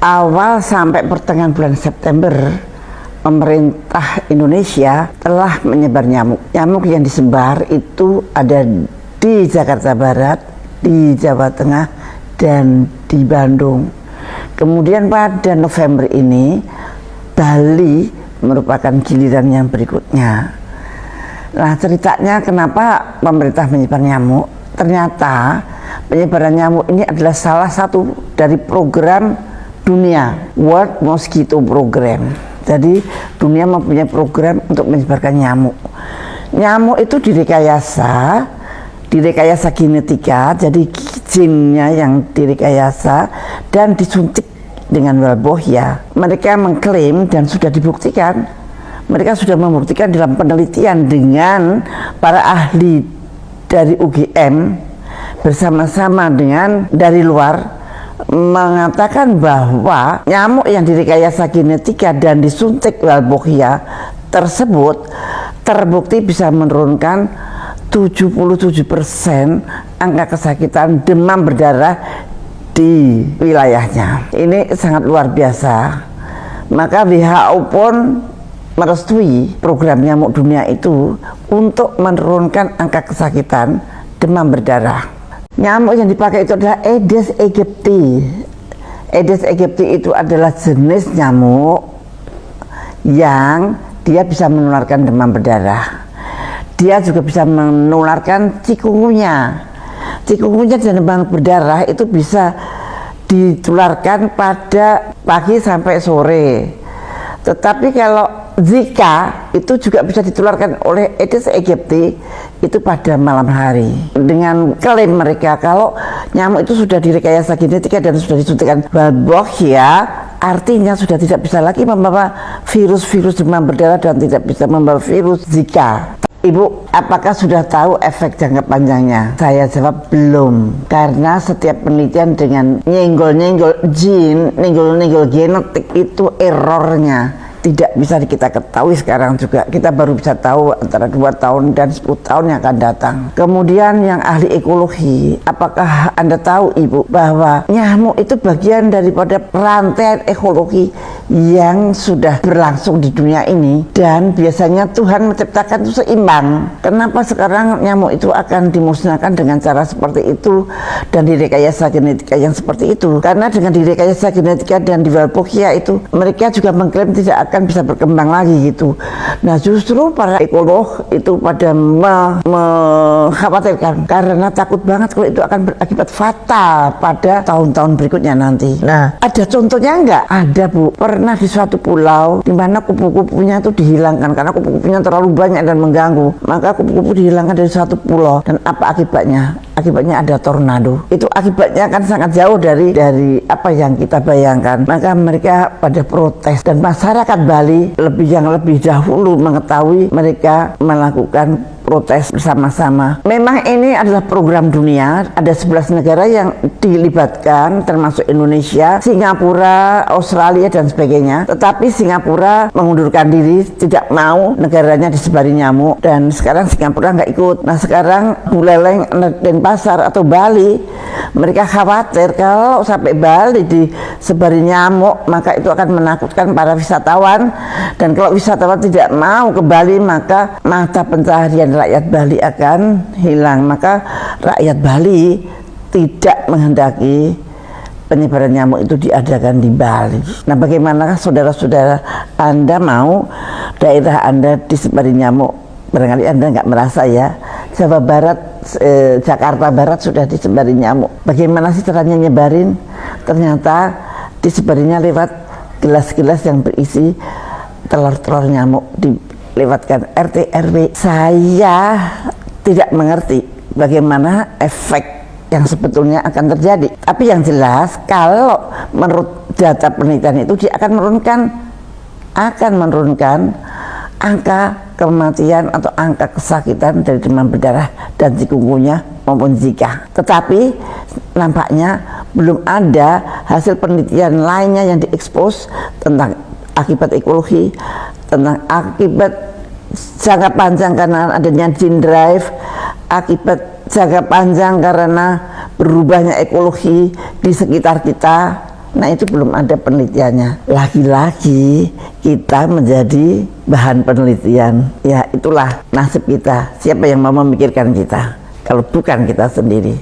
awal sampai pertengahan bulan September, pemerintah Indonesia telah menyebar nyamuk. Nyamuk yang disebar itu ada di Jakarta Barat, di Jawa Tengah, dan di Bandung. Kemudian pada November ini, Bali merupakan giliran yang berikutnya. Nah, ceritanya kenapa pemerintah menyebar nyamuk? Ternyata penyebaran nyamuk ini adalah salah satu dari program dunia, World Mosquito Program. Jadi dunia mempunyai program untuk menyebarkan nyamuk. Nyamuk itu direkayasa genetika, jadi jinnya yang direkayasa dan disuntik dengan Walbohia. Mereka mengklaim dan sudah dibuktikan, mereka sudah membuktikan dalam penelitian dengan para ahli dari UGM bersama-sama dengan dari luar, mengatakan bahwa nyamuk yang direkayasa genetika dan disuntik Walbohia tersebut terbukti bisa menurunkan 77% angka kesakitan demam berdarah di wilayahnya. Ini sangat luar biasa. Maka WHO pun merestui program nyamuk dunia itu untuk menurunkan angka kesakitan demam berdarah. Nyamuk yang dipakai itu adalah Aedes aegypti. Aedes aegypti itu adalah jenis nyamuk yang dia bisa menularkan demam berdarah. Dia juga bisa menularkan chikungunya. Chikungunya dan demam berdarah itu bisa ditularkan pada pagi sampai sore. Tetapi kalau Zika itu juga bisa ditularkan oleh Aedes aegypti itu pada malam hari. Dengan klaim mereka kalau nyamuk itu sudah direkayasa genetika dan sudah disuntikkan Walbohia, artinya sudah tidak bisa lagi membawa virus-virus demam berdarah dan tidak bisa membawa virus Zika. Ibu, apakah sudah tahu efek jangka panjangnya? Saya jawab belum, karena setiap penelitian dengan nyenggol-nyenggol jin, nyenggol-nyenggol genetik itu errornya tidak bisa kita ketahui sekarang juga. Kita baru bisa tahu antara 2 tahun dan 10 tahun yang akan datang. Kemudian yang ahli ekologi, apakah Anda tahu Ibu bahwa nyamuk itu bagian daripada rantai ekologi yang sudah berlangsung di dunia ini, dan biasanya Tuhan menciptakan itu seimbang. Kenapa sekarang nyamuk itu akan dimusnahkan dengan cara seperti itu dan direkayasa genetika yang seperti itu? Karena dengan direkayasa genetika dan di Walbohia itu mereka juga mengklaim tidak akan bisa berkembang lagi gitu. Nah, justru para ekolog itu pada mengkhawatirkan karena takut banget kalau itu akan berakibat fatal pada tahun-tahun berikutnya nanti. Nah, ada contohnya enggak? Ada Bu, pernah di suatu pulau di mana kupu-kupunya itu dihilangkan karena kupu-kupunya terlalu banyak dan mengganggu. Maka kupu-kupu dihilangkan dari suatu pulau, dan apa akibatnya? Akibatnya ada tornado. Itu akibatnya kan sangat jauh dari apa yang kita bayangkan. Maka mereka pada protes, dan masyarakat Bali lebih dahulu mengetahui, mereka melakukan protes bersama-sama. Memang ini adalah program dunia, ada 11 negara yang dilibatkan termasuk Indonesia, Singapura, Australia dan sebagainya. Tetapi Singapura mengundurkan diri, tidak mau negaranya disebari nyamuk, dan sekarang Singapura nggak ikut. Nah, sekarang Buleleng, Denpasar atau Bali, mereka khawatir kalau sampai Bali disebari nyamuk maka itu akan menakutkan para wisatawan, dan kalau wisatawan tidak mau ke Bali maka mata pencaharian rakyat Bali akan hilang. Maka rakyat Bali tidak menghendaki penyebaran nyamuk itu diadakan di Bali. Nah, bagaimana saudara-saudara Anda mau daerah Anda disebari nyamuk? Barangkali Anda nggak merasa ya, Jawa Barat, Jakarta Barat sudah disebari nyamuk. Bagaimana sih caranya nyebarin? Ternyata disebarinya lewat gelas-gelas yang berisi telur-telur nyamuk, dilewatkan RT RW. Saya tidak mengerti bagaimana efek yang sebetulnya akan terjadi. Tapi yang jelas kalau menurut data penelitian itu dia akan menurunkan angka kematian atau angka kesakitan dari demam berdarah dan chikungunya maupun Zika. Tetapi nampaknya belum ada hasil penelitian lainnya yang diekspos tentang akibat ekologi, tentang akibat jangka panjang karena adanya gene drive, akibat jangka panjang karena berubahnya ekologi di sekitar kita, Nah itu belum ada penelitiannya. Lagi-lagi kita menjadi bahan penelitian. Ya itulah nasib kita. Siapa yang mau memikirkan kita kalau bukan kita sendiri?